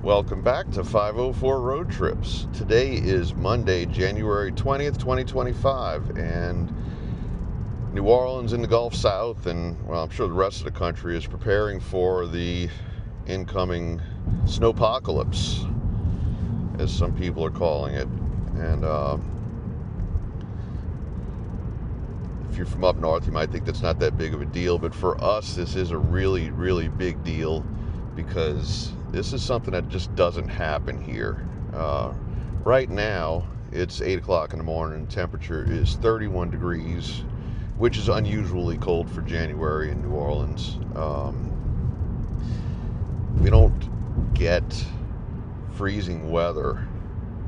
Welcome back to 504 Road Trips. Today is Monday, January 20th, 2025, and New Orleans in the Gulf South, and well, I'm sure the rest of the country is preparing for the incoming snowpocalypse, as some people are calling it. And if you're from up north, you might think that's not that big of a deal, but for us, this is a really, really big deal because this is something that just doesn't happen here. Right now, it's 8 o'clock in the morning, temperature is 31 degrees, which is unusually cold for January in New Orleans. We don't get freezing weather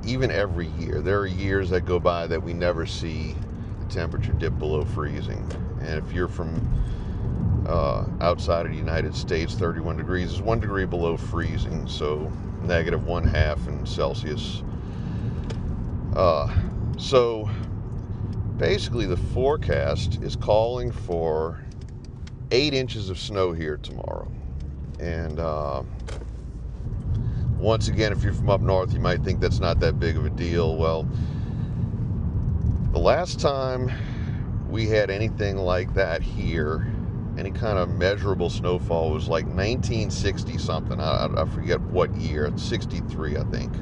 even every year. There are years that go by that we never see the temperature dip below freezing. And if you're from outside of the United States, 31 degrees is 1 degree below freezing, so negative 1/2 in Celsius. So basically the forecast is calling for 8 inches of snow here tomorrow. And once again, if you're from up north, you might think that's not that big of a deal. Well, the last time we had anything like that here, any kind of measurable snowfall, was like 1960 something. I forget what year. It's 63, I think.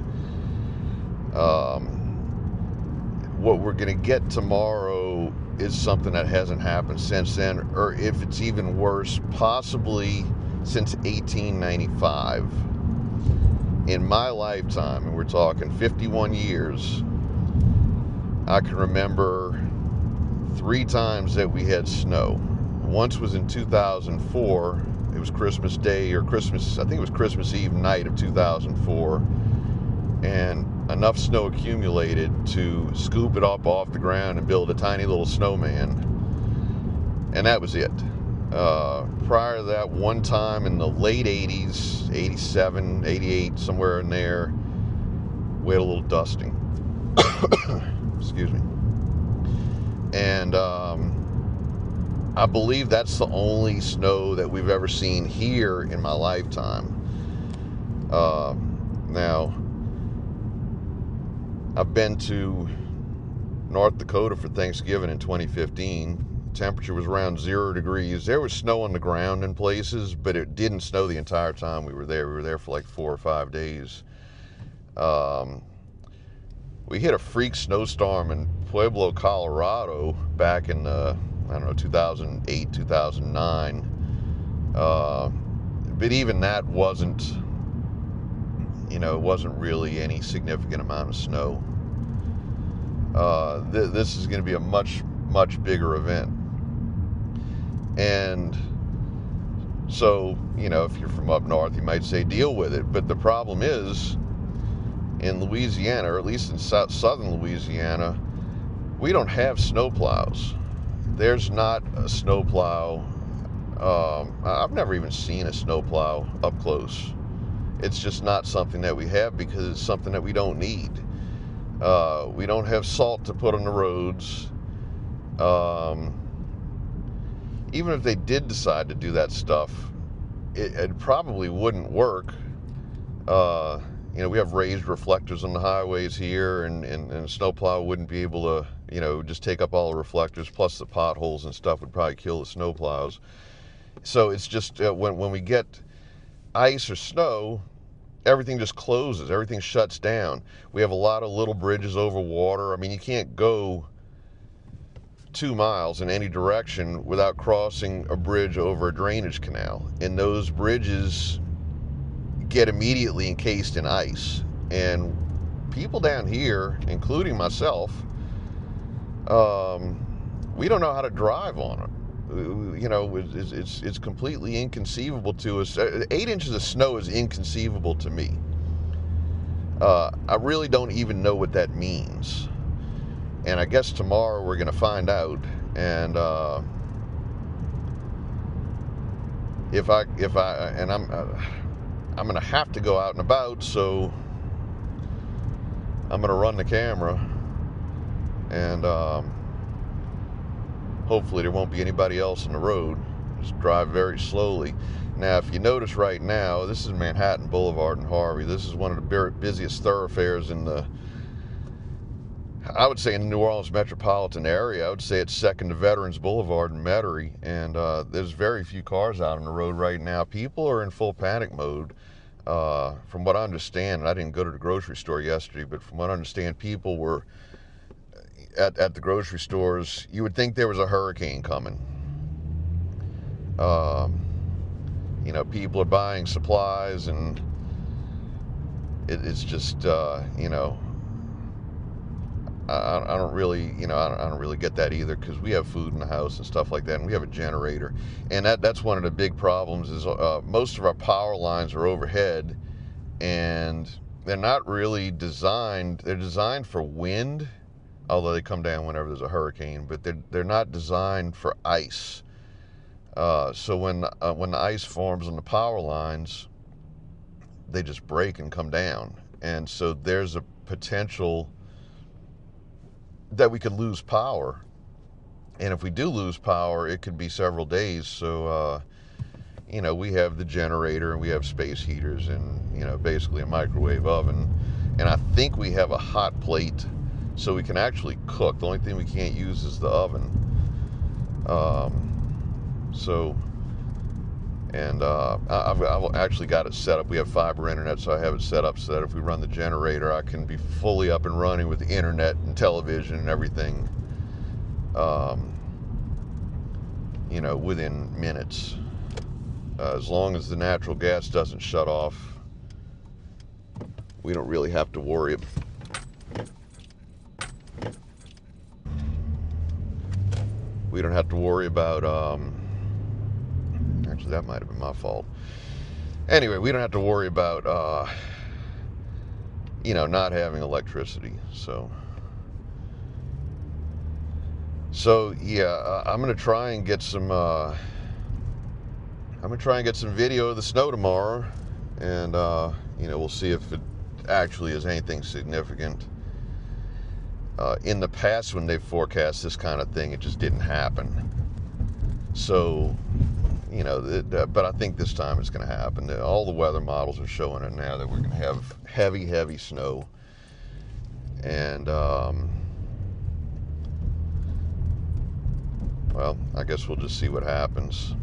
What we're going to get tomorrow is something that hasn't happened since then, or if it's even worse, possibly since 1895. In my lifetime, and we're talking 51 years, I can remember 3 times that we had snow. Once was in 2004. It was Christmas Day, or Christmas, I think it was Christmas Eve night of 2004. And enough snow accumulated to scoop it up off the ground and build a tiny little snowman. And that was it. Prior to that, one time in the late 80s, 87, 88, somewhere in there, we had a little dusting. Excuse me. And I believe that's the only snow that we've ever seen here in my lifetime. Now, I've been to North Dakota for Thanksgiving in 2015. Temperature was around 0 degrees. There was snow on the ground in places, but it didn't snow the entire time we were there. We were there for like 4 or 5 days. We hit a freak snowstorm in Pueblo, Colorado back in, 2008, 2009. But even that wasn't, it wasn't really any significant amount of snow. This is going to be a much, much bigger event. And so, if you're from up north, you might say deal with it. But the problem is, in Louisiana, or at least in southern Louisiana, we don't have snow plows. There's not a snow plow. I've never even seen a snow plow up close. It's just not something that we have because it's something that we don't need. We don't have salt to put on the roads. Even if they did decide to do that stuff, it probably wouldn't work. We have raised reflectors on the highways here, and a snowplow wouldn't be able to, just take up all the reflectors, plus the potholes and stuff would probably kill the snowplows. So it's just, when we get ice or snow, everything just closes, everything shuts down. We have a lot of little bridges over water. I mean, you can't go 2 miles in any direction without crossing a bridge over a drainage canal. And those bridges get immediately encased in ice. And people down here, including myself, we don't know how to drive on it. It's completely inconceivable to us. 8 inches of snow is inconceivable to me. I really don't even know what that means. And I guess tomorrow we're going to find out. And I'm going to have to go out and about, so I'm going to run the camera, and hopefully there won't be anybody else on the road. Just drive very slowly. Now, if you notice right now, this is Manhattan Boulevard in Harvey. This is one of the busiest thoroughfares in the, I would say, in the New Orleans metropolitan area. I would say it's second to Veterans Boulevard in Metairie, and there's very few cars out on the road right now. People are in full panic mode. From what I understand, and I didn't go to the grocery store yesterday, but from what I understand, people were at the grocery stores. You would think there was a hurricane coming. You know, people are buying supplies, and it's just, you know, I don't really, you know, I don't really get that either, because we have food in the house and stuff like that, and we have a generator, and that's one of the big problems is most of our power lines are overhead, and they're not really designed. They're designed for wind, although they come down whenever there's a hurricane, but they're not designed for ice. So when the ice forms on the power lines, they just break and come down, and so there's a potential that we could lose power, and if we do lose power, it could be several days. So you know, we have the generator, and we have space heaters, and, you know, basically a microwave oven, and I think we have a hot plate, so we can actually cook. The only thing we can't use is the oven. So, and I've actually got it set up. We have fiber internet, so I have it set up so that if we run the generator, I can be fully up and running with the internet and television and everything, you know, within minutes. As long as the natural gas doesn't shut off, we don't really have to worry. We don't have to worry about, actually that might have been my fault. Anyway, we don't have to worry about, you know, not having electricity. So yeah, I'm gonna try and get some, video of the snow tomorrow, and you know, we'll see if it actually is anything significant. In the past, when they've forecast this kind of thing, it just didn't happen. So, you know, but I think this time it's going to happen. All the weather models are showing it now that we're going to have heavy snow, and well, I guess we'll just see what happens.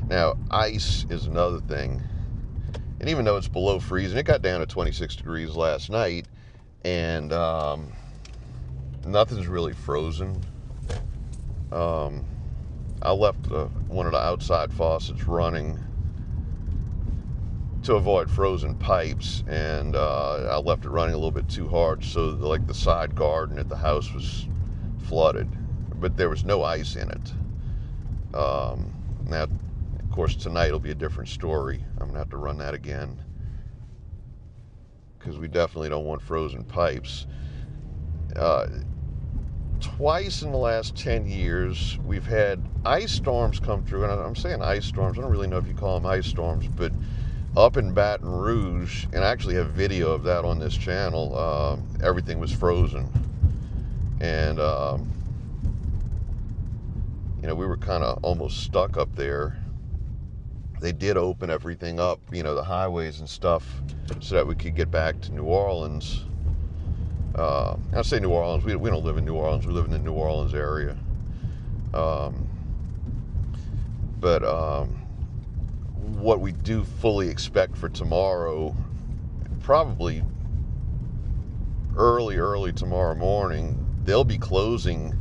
Now, ice is another thing, and even though it's below freezing, it got down to 26 degrees last night, and nothing's really frozen. I left one of the outside faucets running to avoid frozen pipes, and I left it running a little bit too hard, so like the side garden at the house was flooded, but there was no ice in it. Now, of course, tonight will be a different story. I'm gonna have to run that again, because we definitely don't want frozen pipes. Twice in the last 10 years, we've had ice storms come through, and I'm saying ice storms, I don't really know if you call them ice storms, but up in Baton Rouge, and I actually have video of that on this channel, everything was frozen, and you know, we were kind of almost stuck up there. They did open everything up, you know, the highways and stuff, so that we could get back to New Orleans. I say New Orleans, we don't live in New Orleans, we live in the New Orleans area. But what we do fully expect for tomorrow, probably early tomorrow morning, they'll be closing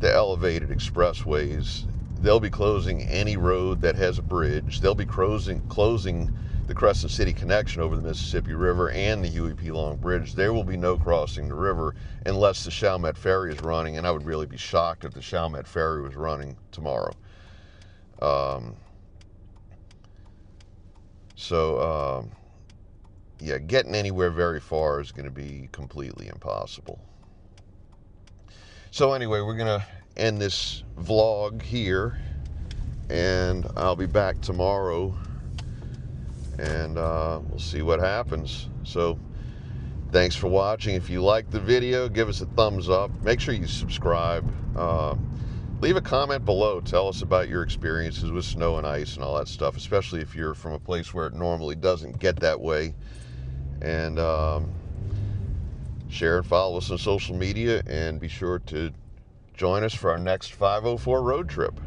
the elevated expressways. They'll be closing any road that has a bridge. They'll be closing the Crescent City connection over the Mississippi River and the Huey P. Long Bridge. There will be no crossing the river unless the Chalmette Ferry is running, and I would really be shocked if the Chalmette Ferry was running tomorrow. Yeah, getting anywhere very far is going to be completely impossible. So anyway, we're going to end this vlog here, and I'll be back tomorrow, and we'll see what happens. So thanks for watching. If you liked the video, give us a thumbs up. Make sure you subscribe. leave a comment below. Tell us about your experiences with snow and ice and all that stuff, especially if you're from a place where it normally doesn't get that way. And share and follow us on social media, and be sure to join us for our next 504 road trip.